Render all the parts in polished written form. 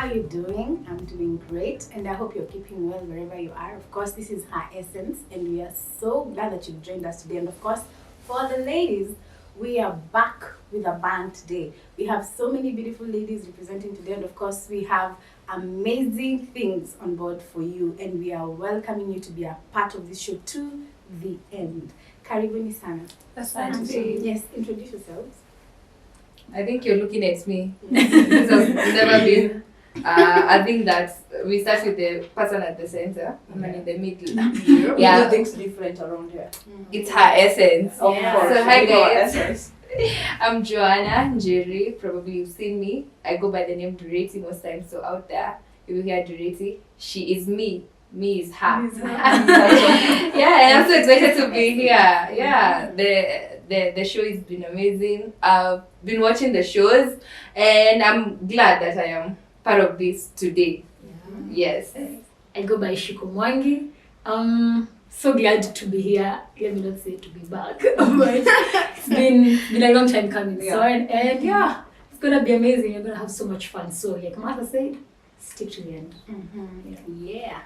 are you doing? I'm doing great, and I hope you're keeping well wherever you are. Of course, this is Her Essence, and we are so glad that you've joined us today. And of course, for the ladies, we are back with a bang today. We have so many beautiful ladies representing today, and of course, we have amazing things on board for you, and we are welcoming you to be a part of this show to the end. Karibuni sana. Asante. Yes, introduce yourselves. I think you're looking at me. This has never been a thing that we start with the person at the center and then in the middle. We do things different around here. It's Her Essence. Of course. So hi We know our guys. essence. I'm Joanna Njeri. Probably you've seen me. I go by the name Dureti most times. So out there, if you hear Dureti, she is me. Me is her. Yeah, and I'm so excited to be here. Yeah, the show has been amazing. I've been watching the shows, and I'm glad that I am part of this today. Yes. I go by Shiko Mwangi. So glad to be here. Let me not say to be back, but it's been a long time coming. So and yeah, it's gonna be amazing. You're gonna have so much fun. So like Martha said, stick to the end. Yeah.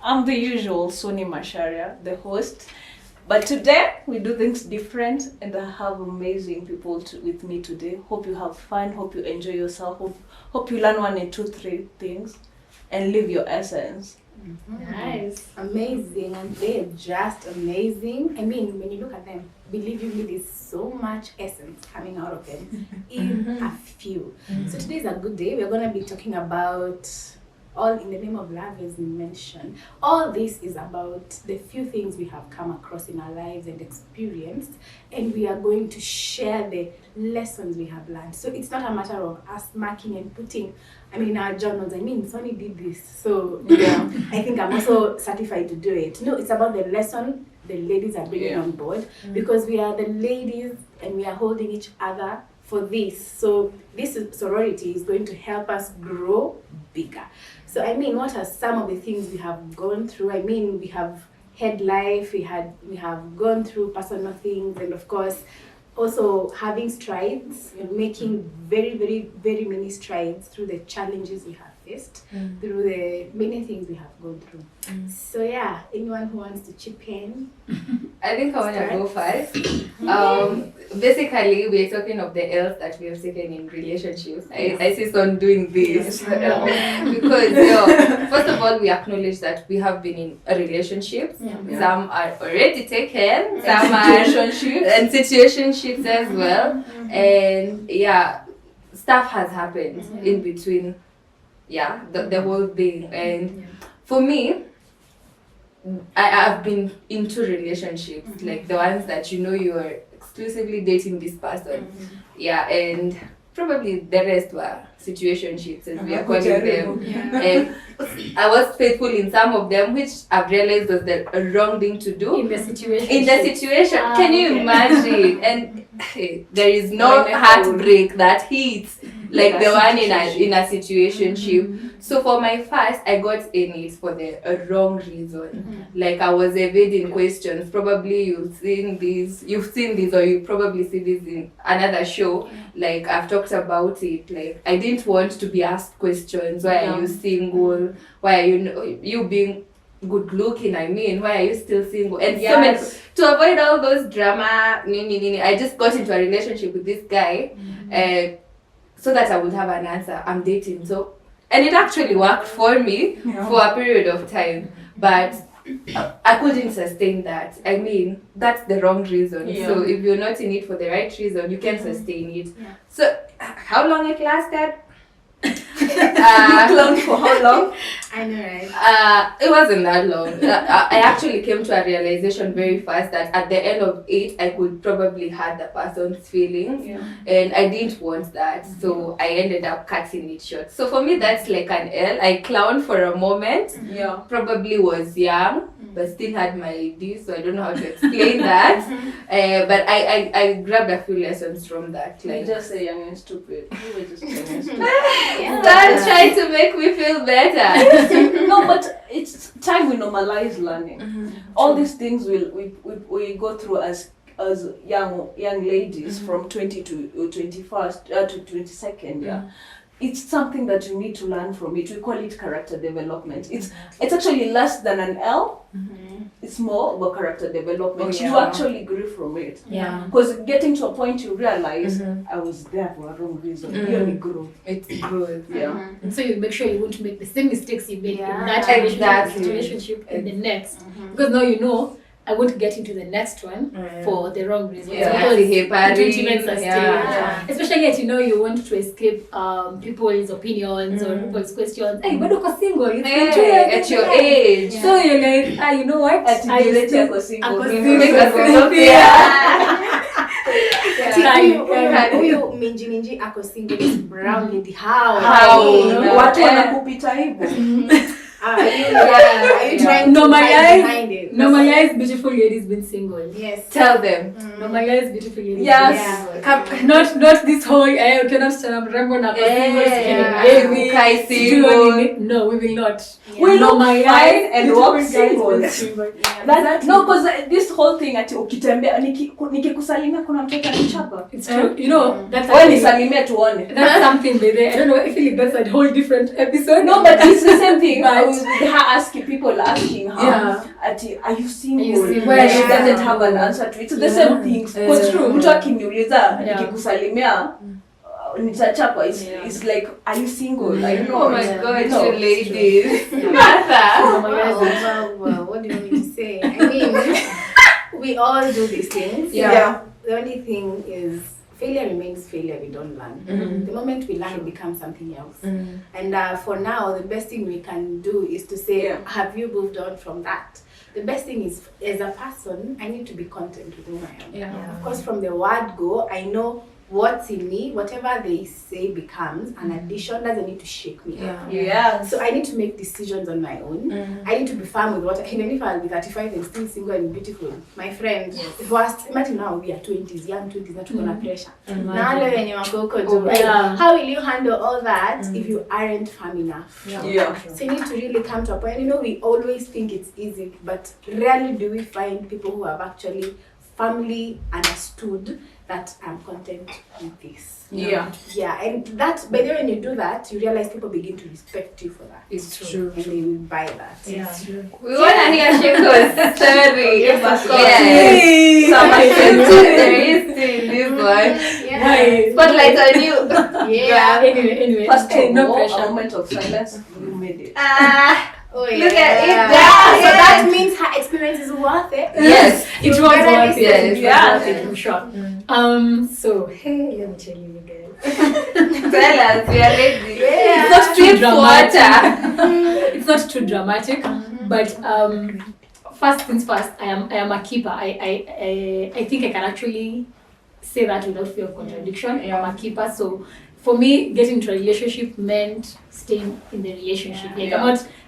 I'm the usual Soni Masharia, the host. But today, we do things different, and I have amazing people with me today. Hope you have fun, hope you enjoy yourself, hope you learn 1 and 2, 3 things, and live your essence. Nice. Amazing, and they're just amazing. I mean, when you look at them, believe you me, there's so much essence coming out of them in a few. So today is a good day. We're going to be talking about all in the name of love, as we mentioned. All this is about the few things we have come across in our lives and experienced, and we are going to share the lessons we have learned. So it's not a matter of us marking and putting, in our journals. Sony did this, so I think I'm also certified to do it. No, it's about the lesson the ladies are bringing on board, because we are the ladies and we are holding each other for this. So this sorority is going to help us grow bigger. So what are some of the things we have gone through? We have had life, we have gone through personal things, and of course also having strides and making very, very, very many strides through the challenges we have faced, through the many things we have gone through. So yeah, anyone who wants to chip in? I think I want to go first. Basically, we're talking of the L's that we have taken in relationships. I insist on doing this because first of all, we acknowledge that we have been in a relationship. Some are already taken, some are and situationships as well. And stuff has happened in between. The whole thing. And for me, I've been into relationships, like the ones that you are exclusively dating this person. And probably the rest were situationships, as we are calling them. And I was faithful in some of them, which I've realized was the wrong thing to do. In the situation. Can you imagine? And there is no heartbreak that hits like the one in a situationship. So for my first, I got in it for the wrong reason. Like I was evading questions. Probably you've seen this, or you probably see this in another show. Like I've talked about it. Like I didn't want to be asked questions. Why are you single? Why are you being good looking? Why are you still single? And so many, to avoid all those drama, I just got into a relationship with this guy, so that I would have an answer. I'm dating, and it actually worked for me for a period of time, but I couldn't sustain that. That's the wrong reason. So if you're not in it for the right reason, you can't sustain it. So how long it lasted? Long for how long? I know, right? It wasn't that long. I actually came to a realization very fast that at the end of it, I could probably hurt the person's feelings, and I didn't want that. So I ended up cutting it short. So for me, that's like an L. I clowned for a moment. Probably was young, but still had my ID, so I don't know how to explain that. But I grabbed a few lessons from that. Like, you just say young and stupid. You were just young and stupid. Start trying to make me feel better. No, but it's time we normalize learning. All these things we go through as young ladies from 20 to 21st to 22nd. it's something that you need to learn from it. We call it character development. It's actually less than an L. It's more about character development. You actually grew from it. Yeah. Because getting to a point you realize I was there for a wrong reason. You only grow. It's growth. Yeah. And so you make sure you won't make the same mistakes you made in that relationship in the next. Because now you know I won't get into the next one for the wrong reasons. Because it won't even sustain. Especially if you know you want to escape people's opinions or people's questions. Hey, but you're single. It's at your age. So you're like, you know what? Ako single. Huyu minji ako single is brown lady. How? Watu wanakupita hivyo. Are you trying to hide behind it? Normalize beautiful ladies being single. Yes. Tell them. Normalize beautiful ladies. Yes. Not this whole cannot stand remember na single. No, we will not. We normalize and walk single. No, because this whole thing ati ukitembea nikikusalimia kuna mtoto anichapa. It's true. You know, that's nisalimia tuone. That's something there. I don't know, I feel like that's a whole different episode. No, but it's the same thing. People asking her, are you single? Where she doesn't have an answer to it. It's the same thing. Because mtu akiniuliza nikikusalimia nitachapa, it's like, are you single? I know. Oh my God, you ladies. Martha. Well, what do you want me to say? I mean, we all do these things. Yeah. The only thing is, failure remains failure. We don't learn. The moment we learn, it becomes something else. And for now, the best thing we can do is to say, have you moved on from that? The best thing is, as a person, I need to be content with who I am. Of course, from the word go, I know what's in me. Whatever they say becomes an addition. Doesn't need to shake me up. So I need to make decisions on my own. I need to be firm with what, even if I'll be 35 and still single and beautiful. My friend, imagine now we are 20s, young 20s, not gonna pressure. How will you handle all that if you aren't firm enough? So you need to really come to a point. You know, we always think it's easy, but rarely do we find people who have actually firmly understood that I'm content with this. And that, by the way, when you do that, you realize people begin to respect you for that. It's true. And they will buy that. It's true. We want to hear Shiko's story. Yes, of course. There is still this one. Spotlight on you. Anyway. First no pressure. A moment of silence. You made it. Look at it. So that means her experience is worth it. Yes. It was worth it. Yeah. I'm sure. So, hey, let me tell you guys. Tell us, we are ready. It's not too dramatic. It's not too dramatic, but first things first. I am a keeper. I think I can actually say that without fear of contradiction. I am a keeper. So for me, getting into a relationship meant staying in the relationship.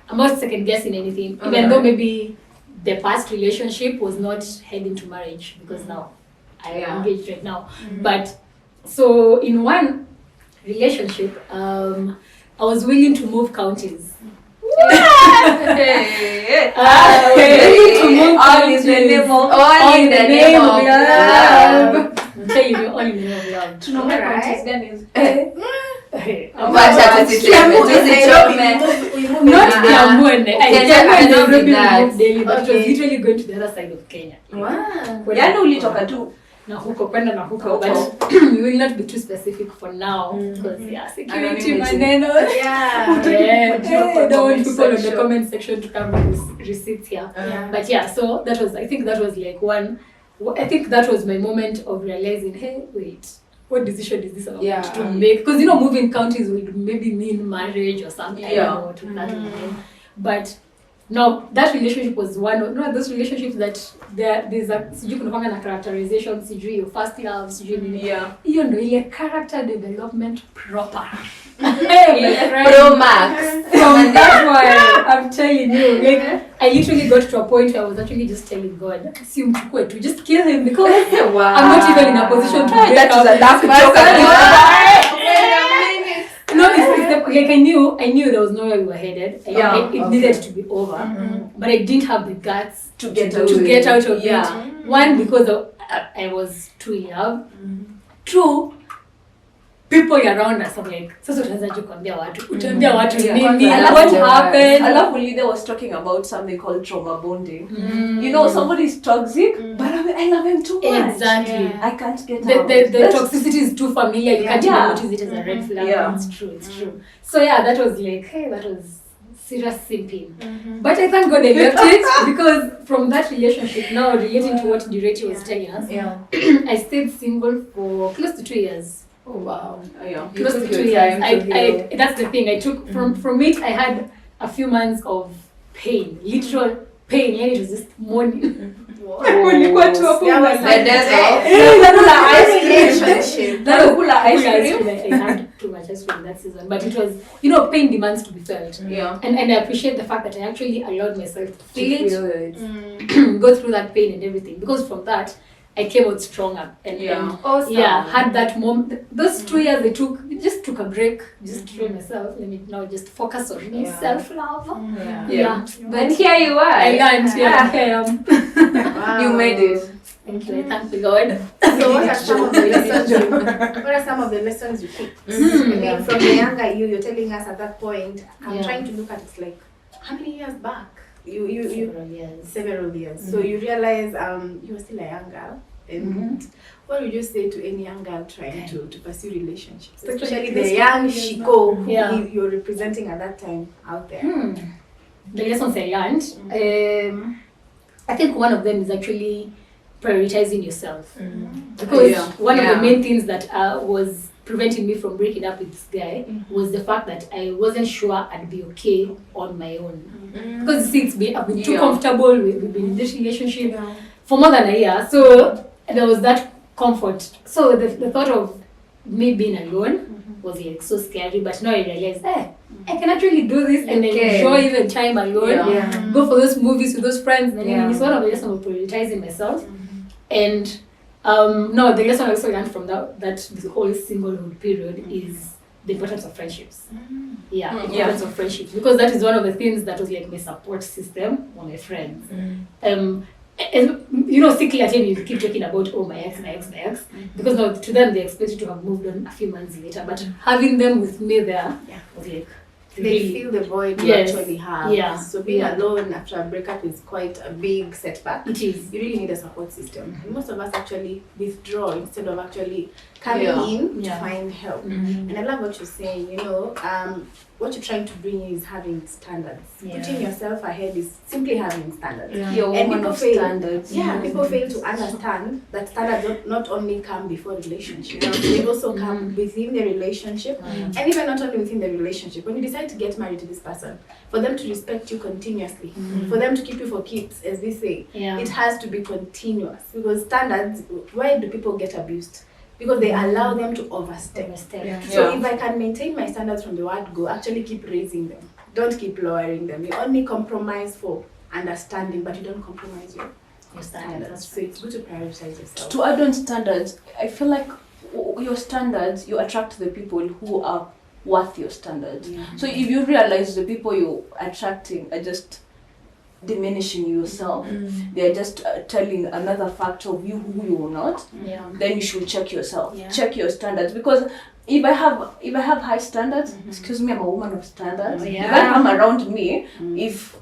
I'm not second guessing anything, even though maybe the past relationship was not heading to marriage, because now I am engaged right now. But so in one relationship, I was willing to move counties. All in the name of love. I'm telling you, all in the name of love. To know counties then is not Kiambu and Nairobi, but it was literally going to the other side of Kenya. Yani ulitoka tu na huko kwenda na huko, but we will not be too specific for now because security maneno. Don't want people in the comment section to come with receipts here. But so that was, I think that was like that was my moment of realizing, hey, wait, what decision is this about to make? Because moving counties would maybe mean marriage or something. I don't know what that would mean. But no, that relationship was one of those relationships that there's a sijui kunafanga na characterization, sijui your first love, sijui nini. Hiyo ndio ile character development proper. Pro Max. From that one, I'm telling you, like I literally got to a point where I was actually just telling God, si umchukue tu, just kill him, because I'm not even in a position to break up. That is a dark No, it's like I knew there was nowhere we were headed. It needed to be over, but I didn't have the guts to get out of it. One, because I was too in love. Two, people around us, I'm like, sasa utaanzaje kuambia watu? Utaambia watu nini? Yeah. What happened? I love Leader was talking about something called trauma bonding. You know, somebody's toxic, but I love him too much. Exactly. Yeah. I can't get The out. toxicity is too familiar. You can't even notice it as a red flag. Yeah. It's true. It's true. So yeah, that was like, hey, that was serious simping. But I thank God I left it because from that relationship, now relating to what Dureti was telling us, I stayed single for close to 2 years. Oh wow. Yeah. Close to 2 years. I that's the thing. I took from it. I had a few months of pain, literal pain. And it was just mourning. Ulikuwa tu hapo There was The desert. relationship. Nakula ice cream. I had too much ice cream that season, but it was, you know, pain demands to be felt. Yeah. And I appreciate the fact that I actually allowed myself to feel it, Good. go through that pain and everything. Because from that, I came out stronger. And Awesome. had that moment. Those 2 years I just took a break, just to train myself. Let me now just focus on me, self-love. Yeah. But And here you are. I learned, here I am. Wow. You made it. Thank you. Thank the Lord. So what are some of the lessons you picked? I mean, from the younger you're telling us at that point, I'm trying to look at it like, how many years back? Several years. So you realize you were still a young girl. And what would you say to any young girl trying to pursue relationships? Especially the young Shiko who you're representing at that time out there. The lessons I learned, I think one of them is actually prioritizing yourself. Because one of the main things that was preventing me from breaking up with this guy was the fact that I wasn't sure I'd be okay on my own. Because I've been too comfortable, we've been in this relationship for more than a year. So there was that comfort. So the thought of me being alone was like so scary, but now I realized, I can actually do this and enjoy even time alone. Go for those movies with those friends. And it's one of the lessons of prioritizing myself. And no, the lesson I also learned from that this whole singlehood period is the importance of friendships. The importance of friendships, because that is one of the things that was like my support system on my friends. And you know, sickly at you keep talking about my ex, because now to them they expect you to have moved on a few months later. But having them with me there was like They feel the void you actually have. So being alone after a breakup is quite a big setback. It is. You really need a support system. And most of us actually withdraw instead of actually coming in to find help. And I love what you're saying, you know, what you're trying to bring is having standards. Putting yourself ahead is simply having standards. You're a woman of standards. People fail to understand that standards not only come before relationships, they also come within the relationship, and even not only within the relationship. When you decide to get married to this person, for them to respect you continuously, for them to keep you for keeps, as we say, it has to be continuous. Because standards, why do people get abused? Because they allow them to overstep. So if I can maintain my standards from the word go, actually keep raising them. Don't keep lowering them. You only compromise for understanding, but you don't compromise your standards. So it's good to prioritize yourself. To add on standards, I feel like your standards, you attract the people who are worth your standards. So if you realize the people you're attracting are just diminishing yourself, they're just telling another fact of you who you're not, then you should check yourself, check your standards. Because if I have high standards, excuse me, I'm a woman of standards, you can't come around me if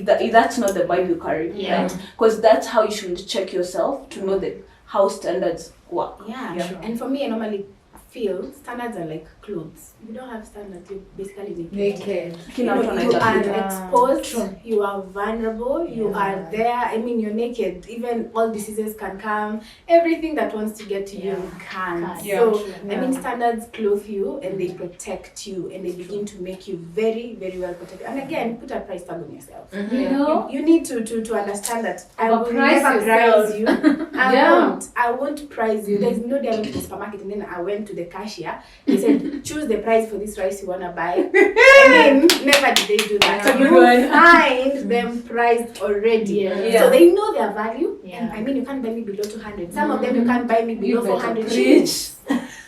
that's not the vibe you carry, right? Because that's how you should check yourself to know how standards work. And for me, I normally feel standards are like clothes. If you don't have standards, you're basically naked. You are exposed, you are vulnerable, you are there. I mean, you're naked. Even all diseases can come. Everything that wants to get to you can. So, I mean, standards clothe you and they protect you and they begin to make you very, very well protected. And again, put a price tag on yourself. You know, you need to understand that I will never price you. I won't price you. There's no day I went to the supermarket and then I went to the cashier. They said, choose the price for this rice you want to buy. And then never did they do that. So you will find them priced already. So they know their value. And I mean, you can't buy me below 200. Some of them you can't buy me below 400.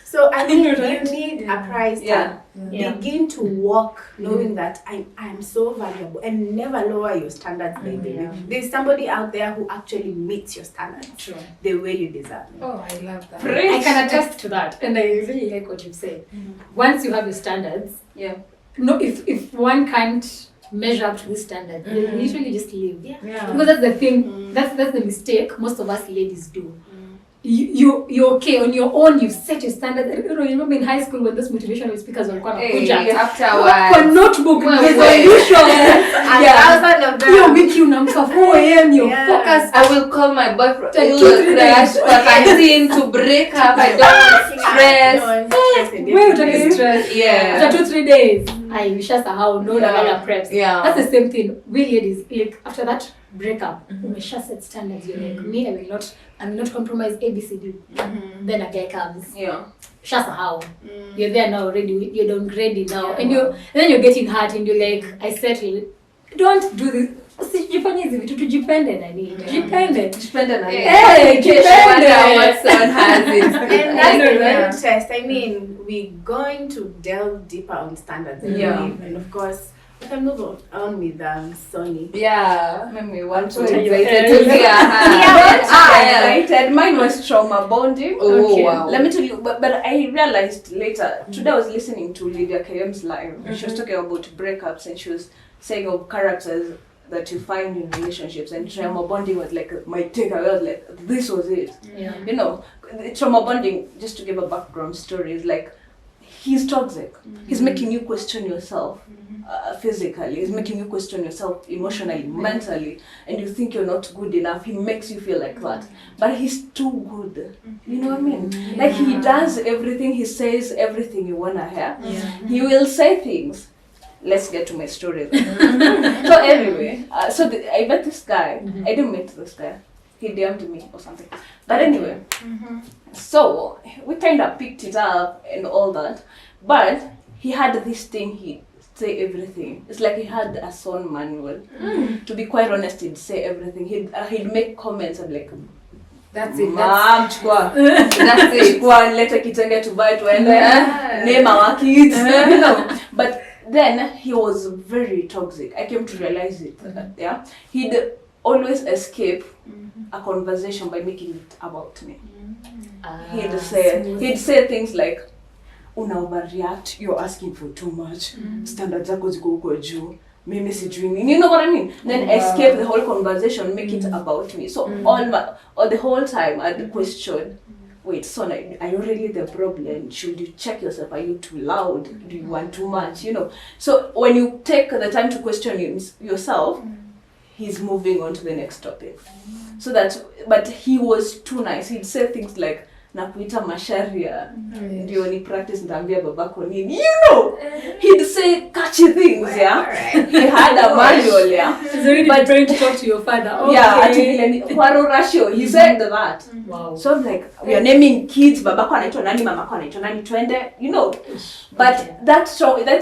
So So I mean, Right. you need a price tag. Yeah. Yeah. Begin to walk knowing that I am so valuable, and never lower your standards, baby. Yeah. There's somebody out there who actually meets your standards True. the way you deserve. Oh, I love that. I can attest to that, and I really like what you've said. Once you have your standards, Yeah. no, if one can't measure up to this standard, they usually just leave. Yeah. Because that's the thing. That's the mistake most of us ladies do. You're okay on your own. You've set your standards. You know, you remember in high school when those motivational speakers were Hey, kuja afterwards. kwa notebook Well, resolution. Yeah. Of them. Hiyo wiki unamka 4 a.m. You're Yeah. focused. I will call my boyfriend. Like He 2, will 3 crash days. for canteen to break up. I don't stress. Wewe utaki stress. Yeah. After 2-3 days, I ushasahau no nalala preps. Yeah. That's the same thing. We ladies, like after that breakup, umesha set standards. You're like, me, I will not compromise ABCD. Then a guy comes. Yeah. Ushasahau. You're there now already. You're downgrading now, and then you're getting hurt, and you're like, I settle. Don't do this. Usijifanye hizi vitu, tujipende nani? Tujipende. Depending on Hey, wonder what son has it. And that's the real test. I mean, we're going to delve deeper on standards. I Yeah. believe. And of course, we can move on with Sony. Yeah. Made me want to Tell you. excited to hear her. Yeah, I'm excited. Mine was trauma bonding. Oh, Okay. wow. Let me tell you, but I realized later, today I was listening to Lydia KM's live. She was talking about breakups and she was saying of characters that you find in relationships, and trauma bonding was like my takeaway. I was like, this was it. Yeah. You know, the trauma bonding, just to give a background story, is like he's toxic. He's making you question yourself physically. He's making you question yourself emotionally, mentally, and you think you're not good enough. He makes you feel like that. But he's too good. You know what I mean? Like he does everything, he says everything you wanna hear. He will say things. Let's get to my story then. So anyway, I met this guy. I didn't meet this guy. He DM'd me or something. But anyway, so we kind of picked it up and all that. But he had this thing, he'd say everything. It's like he had a son manual. To be quite honest, he'd say everything. He'd make comments and like, That's it. Mom, chukua. That's it. Chukua, nilete kitenge tuvae tuende. Name our kids. You know. But then he was very toxic. I came to realize it. Yeah, he'd always escape a conversation by making it about me. He'd say things like, una overreact, you're asking for too much, standards zako ziko huko juu, mimi sijui nini. You know what I mean? Then escape the whole conversation, make it about me. So all the whole time I'd question, wait, son, are you really the problem? Should you check yourself? Are you too loud? Do you want too much? You know. So when you take the time to question yourself, he's moving on to the next topic. So but he was too nice. He'd say things like, nakuita masharia, ndio ni practice ndambia babako nini. You know, he'd say catchy things, yeah. He had a manual, yeah. He's already trying to talk to your father. Okay. Yeah, ati kwaro ratio. He said that. Wow. So I'm like, we are naming kids, babako anaitwa nani, mamako anaitwa nani, twende, you know. But that's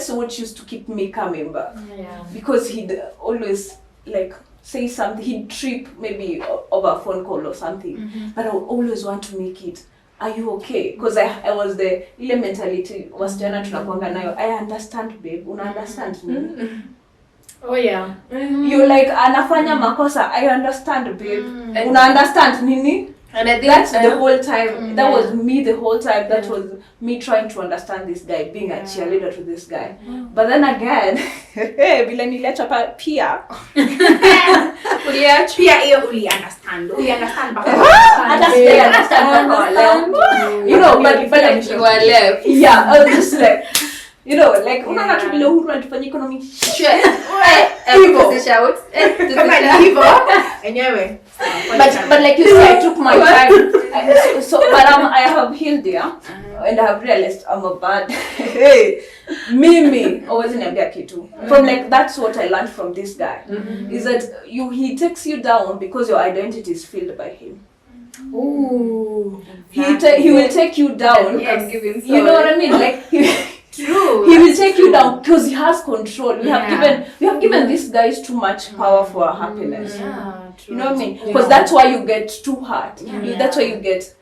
what used to keep me coming back. Yeah. Because he'd always like say something, he'd trip maybe over a phone call or something. But I would always want to make it, are you okay? Because I was the ile mentality wasichana tunakuanga nayo, I understand babe, una understand me. Oh yeah. You like anafanya makosa, I understand babe. Una understand nini? And I think That's the whole time. That was me the whole time. That was me trying to understand this guy, being a cheerleader to this guy. But then again, vile niliacha pia. Pia hiyo uli understand baka. Understand baka. You know, but like you are left. yeah, I was just like, you know, like unaona tu vile uhuru alifanya economy. Everyone shout. Kama ni hivyo enyewe. But like you said, I took my time. But I have healed, yeah, and I have realized I'm a bad. Hey, Mimi always niambia kitu. From like that's what I learned from this guy. Is that he takes you down because your identity is filled by him. Ooh. He will take you down. Yes. You know what I mean? Like True. He will take you down because he has control. We have given these guys too much power for our happiness. Yeah, true. You know what I mean? Because that's why you get too hurt. That's why you get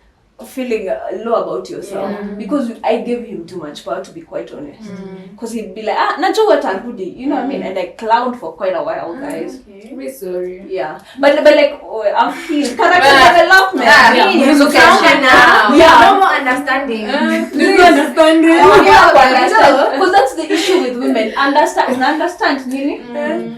feeling low about yourself because I gave him too much power, to be quite honest. Because he'd be like, najua atarudi, you know what I mean? And I clowned for quite a while, guys. Okay. We're sorry. Yeah, but like I'm healed. Character development. You look at you now. Yeah. No more understanding. Understanding. Because that's the issue with women. Understand, meaning.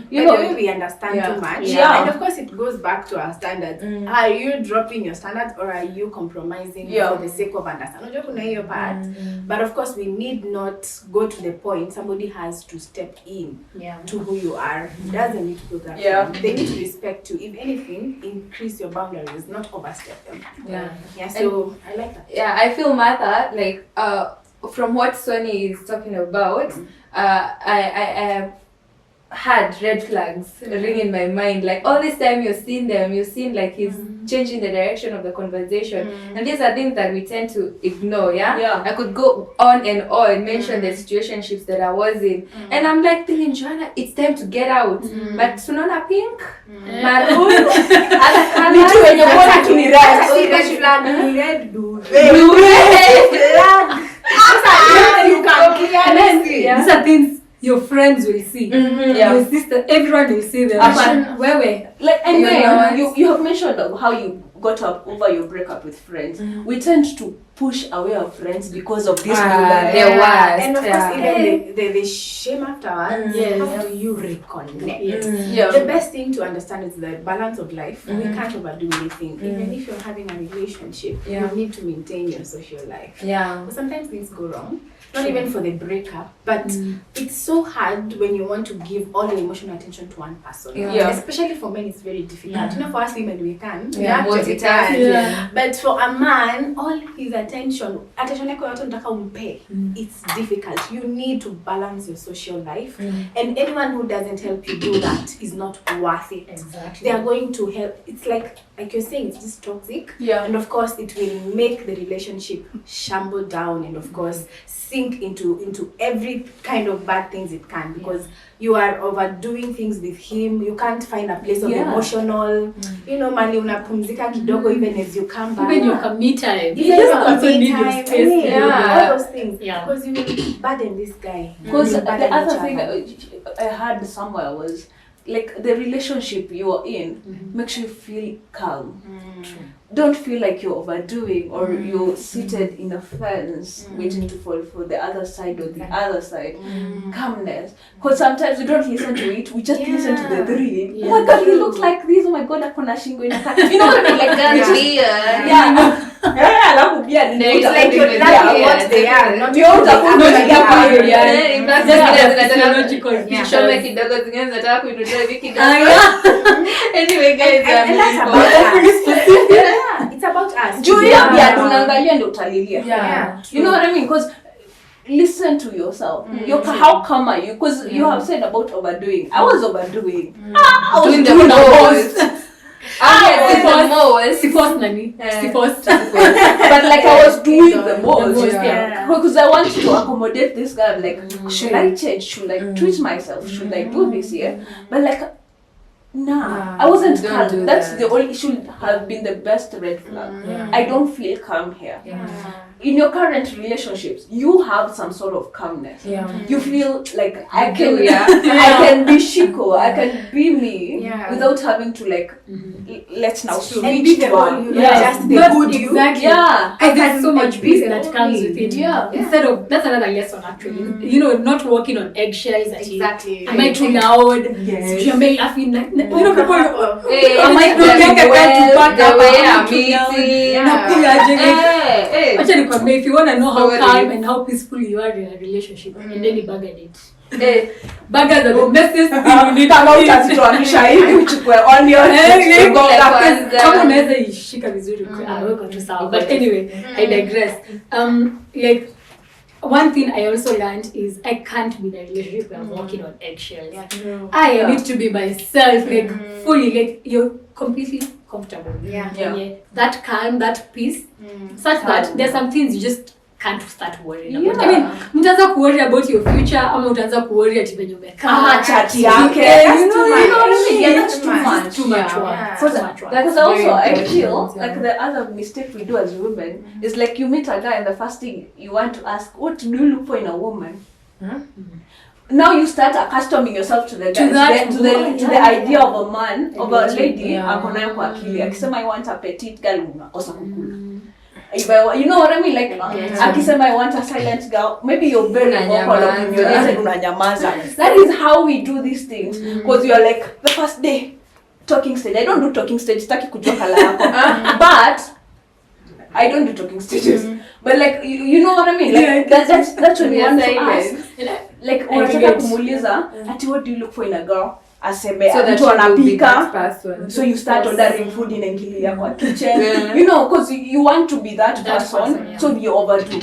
You know, we understand too much. Yeah. And of course, it goes back to our standards. Are you dropping your standards or are you compromising for the sake of understanding? But of course, we need not go to the point somebody has to step in to who you are. It doesn't need to go that far. They need to respect you. If anything, increase your boundaries, not overstep them. Yeah. So I like that. Yeah, I feel Martha, like from what Sonny is talking about, I had red flags ring in my mind. Like all this time you've seen like he's changing the direction of the conversation. And these are things that we tend to ignore, I could go on and on, mention the situationships that I was in. And I'm like thinking, Joanna, it's time to get out. But tunaona pink, maroon, other colors. Red flag, blue flag. You can clearly These are things your friends will see. Your sister, everyone will see them. Where? Like, and then you have mentioned how you got up over your breakup with friends. We tend to push away our friends because of this. And of course, even the shame afterwards. How do you reconnect? The best thing to understand is the balance of life. We can't overdo anything. Even if you're having a relationship, you need to maintain your social life. But sometimes things go wrong. Not even for the breakup, but it's so hard when you want to give all your emotional attention to one person. Especially for men, it's very difficult. You know, for us women, we can. We actually can. But for a man, all his attention yako yote unataka umpe. It's difficult. You need to balance your social life. And anyone who doesn't help you do that is not worth it. Exactly. They are going to help. It's like you're saying, it's just toxic. And of course, it will make the relationship shamble down and of course, sink into every kind of bad things it can because you are overdoing things with him. You can't find a place of emotional, you know, mali unapumzika kidogo even as you come back. Even your me time. You also need your space. All those things. Because you will burden this guy. Because the other thing I heard somewhere was like the relationship you are in makes you feel calm. Don't feel like you're overdoing or you're seated in a fence waiting to fall for the other side or the other side. Calmness. Because sometimes we don't listen to it, we just listen to the thrill. Oh my god, he looks like this. Oh my god, akona shingo inaka. You know what I mean? Like that. It's like you're loving what they are, not Anyway, guys, it's about us. Unaangalia ndio utalilia. You know what I mean? Because listen to yourself. How come are you? Because you have said about overdoing. I was overdoing. I was doing the most. But like I was doing the most. Because I want to accommodate this guy. I'm like, should I change? Should I treat myself? Should I do this here? But like, nah, I wasn't calm. That's the only issue. Have been the best red flag. I don't feel calm here. In your current relationships, you have some sort of calmness. You feel like I can be Shiko, I can be me without having to like let's now switch to one. Just the good you. Exactly. Because there's so much peace that comes with it. Instead of that's another lesson actually. You know, not walking on eggshells. Exactly. Am I too loud? Am I laughing? You know, people. Am I the way I'm eating? Actually, if you want to know how calm and how peaceful you are in a relationship, and then you buggered it. Burgers are the bestest thing you need to eat. But anyway, I digress. Like one thing I also learned is I can't be in a relationship where I'm walking on eggshells. I need to be myself, like fully, like you're completely comfortable. That calm, that peace, such that there's some things you just can't start worrying about. I mean, mtaanza worry about your future ama utaanza worry ati venye umekaa. Chat yake. You know what I mean? Yeah, that's too much. Too much work. Because also I feel like the other mistake we do as women is like you meet a guy and the first thing you want to ask, what do you look for in a woman? Now you start accustoming yourself to the guy, to the idea of a man, of a lady. Akonayo kwa akili. Akisema I want a petite girl, unakosa kukula. You know what I mean? Like, akisema I want a silent girl, maybe you're very vocal and you're unanyamaza. That is how we do these things. Because you're like, the first day, talking stage. I don't do talking stage, sitaki kujua kala yako. But I don't do talking stages. But like, you know what I mean? Like, that's when you want to ask. Like, unataka kumuuliza, ati what do you look for in a girl? Aseme, so mtu anapika, so you start ordering food inaingilia kwa kitchen. You know, because you want to be that person, so you overdo.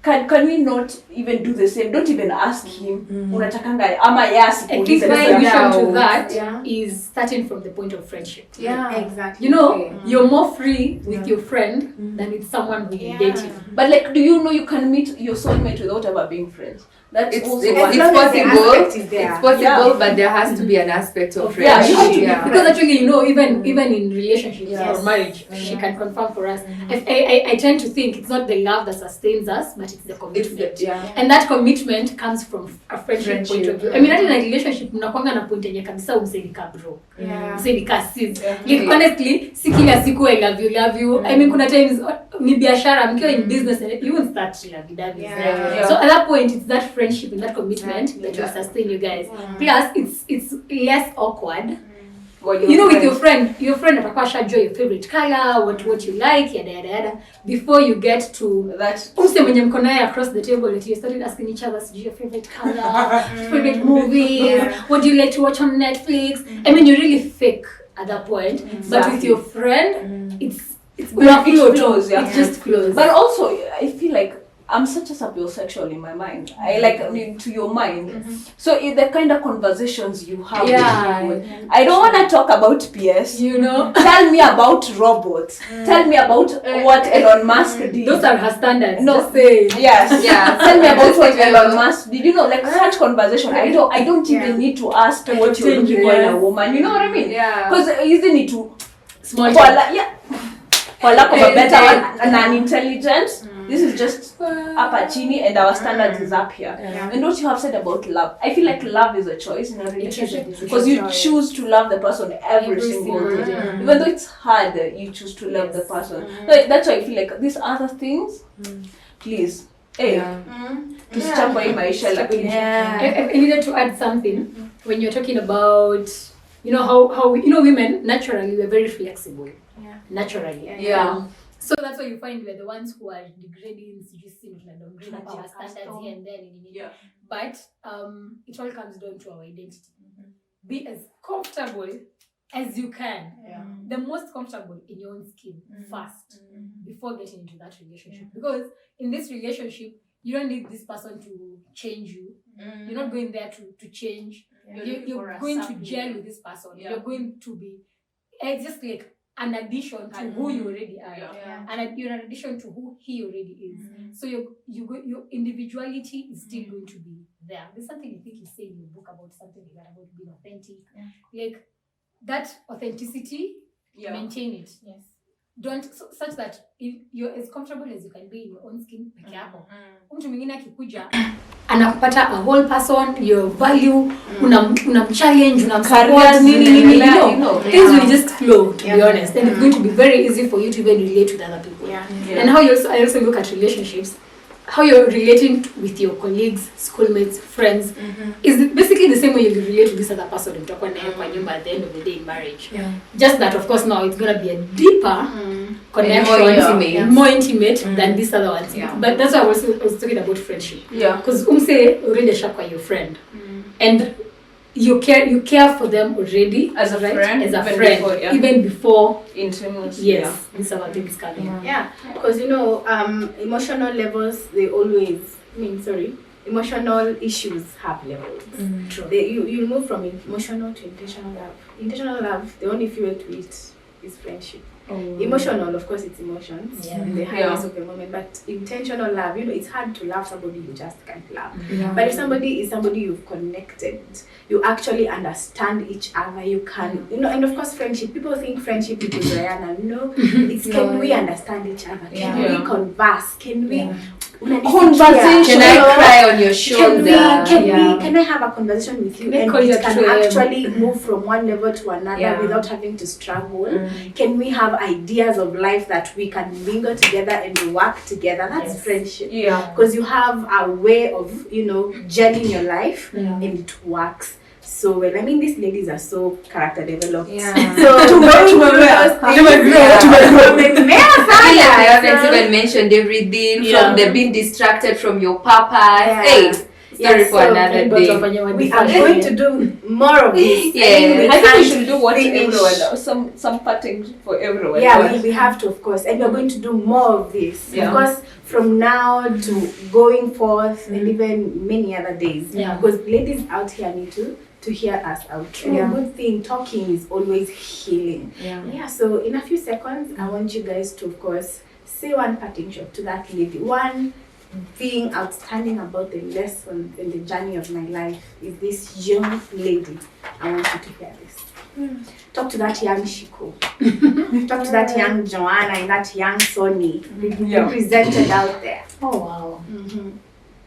Can we not even do the same? Don't even ask him. Unatakanga ama yasi. I think my solution to that is starting from the point of friendship. Yeah, exactly. You know, you're more free with your friend than with someone who you're dating. But like, do you know you can meet your soulmate without ever being friends? That's it's also possible. It's possible, but there has to be an aspect of friendship. Because actually, you know, even in relationships or marriage, she can confirm for us. I tend to think it's not the love that sustains us, but it's the commitment. And that commitment comes from a friendship point of view. I mean, not in a relationship, mnakuanga na point yenye kabisa umsenika bro. Umsenika sis. Like honestly, si kila siku I love you. I mean, kuna times ni biashara, mkiwa in business, you won't start lovey-dovey. So at that point, it's that friendship and that commitment that will sustain you guys. Plus, it's less awkward. You know, with your friend atakuwa shajua your favorite color, what you like, yada. Before you get to that, mwenye mko naye across the table, that you started asking each other, your favorite color, favorite movies, what do you like to watch on Netflix? I mean, you're really fake at that point. But with your friend, it's flows. It just flows. But also, I feel like I'm such a sapiosexual in my mind. I like to your mind. So it's the kind of conversations you have with people. I don't want to talk about PS. You know, tell me about robots. Tell me about what Elon Musk did. Those are her standards. No, just say yes. Tell me about what Elon Musk did. You know, like such conversation. I don't even need to ask what you're looking for in a woman. You know what I mean? Because you even need to small. For lack of a better one, an intelligence. This is just up at chini and our standards is up here. And what you have said about love, I feel like love is a choice in a relationship because you choose to love the person every single day. Even though it's hard, you choose to love the person. So that's why I feel like these other things, please, tusichapa hii maisha lakini. I needed to add something when you're talking about, you know, how women naturally we're very flexible. Naturally. So that's why you find we're the ones who are degrading, downgrade our standards here and there. But it all comes down to our identity. Be as comfortable as you can. The most comfortable in your own skin first before getting into that relationship. Because in this relationship, you don't need this person to change you. You're not going there to change. You're going to gel with this person. You're going to be just like an addition to who you already are, and you're an addition to who he already is. So your individuality is still going to be there. There's something I think you say in your book about something like that, about being authentic. Like that authenticity, maintain it. Don't such that you're as comfortable as you can be in your own skin. Mtu mwingine akikuja anakupata a whole person, your value, unamchallenge, unamsupport, nini, you know. Things will just flow, to be honest. And it's going to be very easy for you to even relate with other people. And how I also look at relationships, how you're relating with your colleagues, schoolmates, friends, is basically the same way you relate to this other person at the end of the day in marriage. Just that, of course, now it's going to be a deeper connection, more intimate than these other ones. But that's why I was talking about friendship. Because already shakwa your friend. And you care for them already as a friend, even before intimacy. These other things coming. Because emotional levels, they always emotional issues have levels. True. You move from emotional to intentional love. Intentional love, the only fuel to it is friendship. Emotional, of course, it's emotions Yeah. in the highest of the moment, but intentional love, it's hard to love somebody you just can't love. Yeah. But if somebody is somebody you've connected, you actually understand each other, you can, and of course, friendship. People think friendship is Rihanna. No, it's can we understand each other? Can we converse? Can we Conversation. Can I cry on your shoulder? Can I have a conversation with you? And call it your can twin? actually move from one level to another without having to struggle. Can we have ideas of life that we can mingle together and work together? That's friendship. Yeah. Because you have a way of, gelling your life and it works so well. I mean, these ladies are so character developed. Yeah. So They haven't even mentioned everything from the being distracted from your purpose. Hey, story for another day. We are going to do more of this. Yeah. I think we should do what everyone does. Some parting for everyone. Yeah, we have to, of course, and we're going to do more of this. Yeah. Of course, from now to going forth and even many other days. Yeah. Because ladies out here need to hear us out. And a good thing, talking is always healing. Yeah, so in a few seconds, I want you guys to, of course, say one parting shot to that lady. One thing outstanding about the lesson in the journey of my life is this young lady. I want you to hear this. Talk to that young Shiko. Talk to that young Joanna and that young Sonny represented out there. Oh, wow.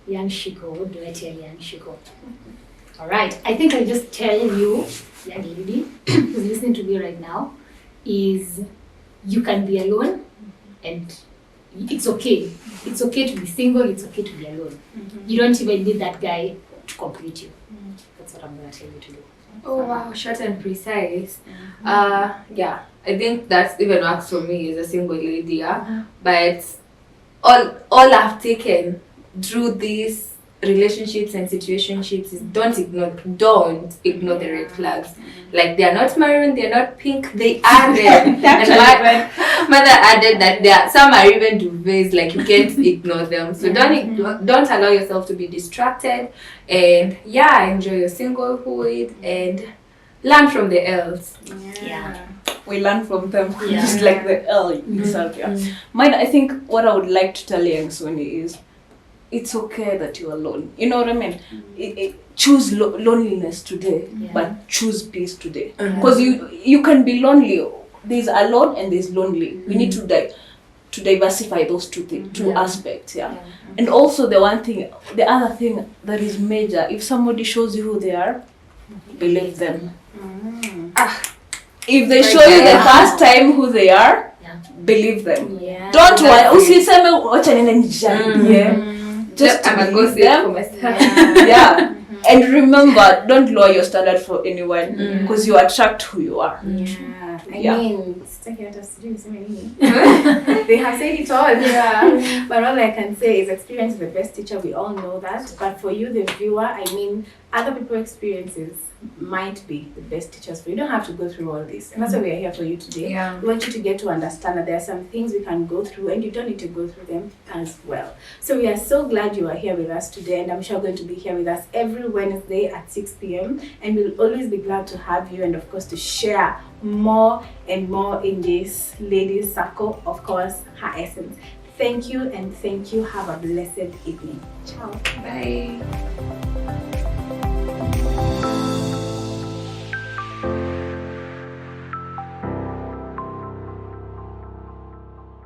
Young Shiko. What do I tell young Shiko? All right. I think I'll just tell you, young lady who's listening to me right now, is you can be alone and it's okay. It's okay to be single. It's okay to be alone. You don't even need that guy to complete you. That's what I'm going to tell you to do. Oh wow, short and precise. Yeah, I think that even works for me as a single lady. Yeah, but all I've taken through these relationships and situationships is don't ignore the red flags. Like they are not maroon, they are not pink, they are there. And mother added that there some are even duvets, like you can't ignore them. So don't allow yourself to be distracted, and enjoy your singlehood and learn from the L's. We learn from them, just like the L itself. Mine, I think what I would like to tell young Sony is, it's okay that you're alone. You know what I mean? Choose loneliness today, but choose peace today. Because you can be lonely. There's alone and there's lonely. We need to diversify those two aspects. And also the other thing that is major, if somebody shows you who they are, believe them. If they show you the first time who they are, believe them. Don't worry. Usiseme wacha nene nijaribu. Just to believe them. And remember, don't lower your standard for anyone because you attract who you are. I mean, they have said it all. But all I can say is experience is the best teacher. We all know that. But for you, the viewer, I mean, other people's experiences might be the best teachers for you. You don't have to go through all this. And that's why we are here for you today. We want you to get to understand that there are some things we can go through and you don't need to go through them as well. So we are so glad you are here with us today, and I'm sure you're going to be here with us every Wednesday at 6 p.m. And we'll always be glad to have you and of course to share more and more in this ladies circle, of course, her essence. Thank you and thank you. Have a blessed evening. Ciao. Bye.